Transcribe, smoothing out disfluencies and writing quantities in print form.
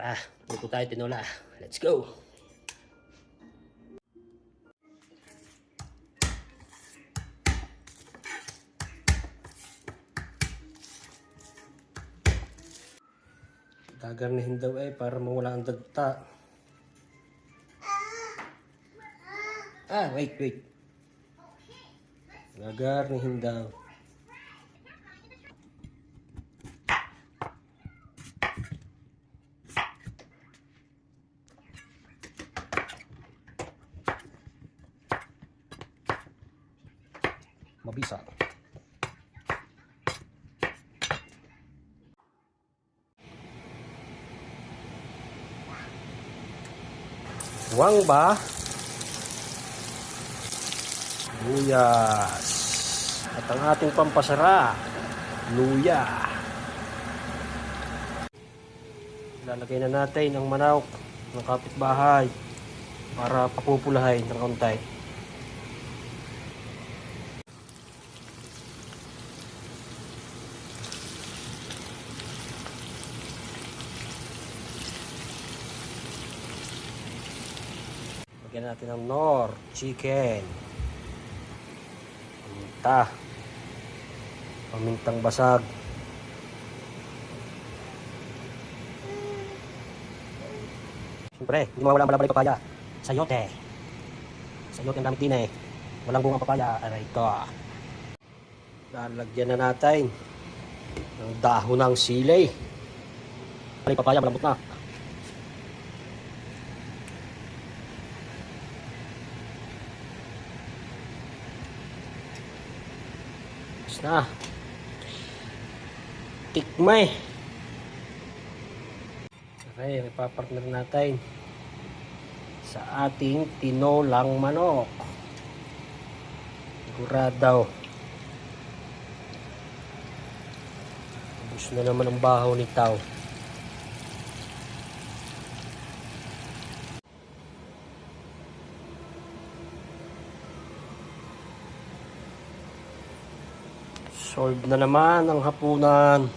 Tara, luto tayo tinola. Let's go! Gagarnihin daw para mawala ang dagta. Wait. Gagarnihin daw. Mabisa. Wang ba? Luyas. At ang ating pampasara, luya. Lalagay na natin ang manok ng kapitbahay para papupulahin ng kaunti. Lagyan natin ng nor, chicken, pamintang basag, siyempre hindi mawala ang balabal papaya, sayote ang gamit din walang bungang papaya. Aray ito, lalagyan na natin ng dahon ng sili. Aray papaya malambot na. Na tikmay. Okay, ipapartner natin sa ating tinolang manok. Sigurado ubos na naman ang baho ni Tao. Solve na naman ang hapunan.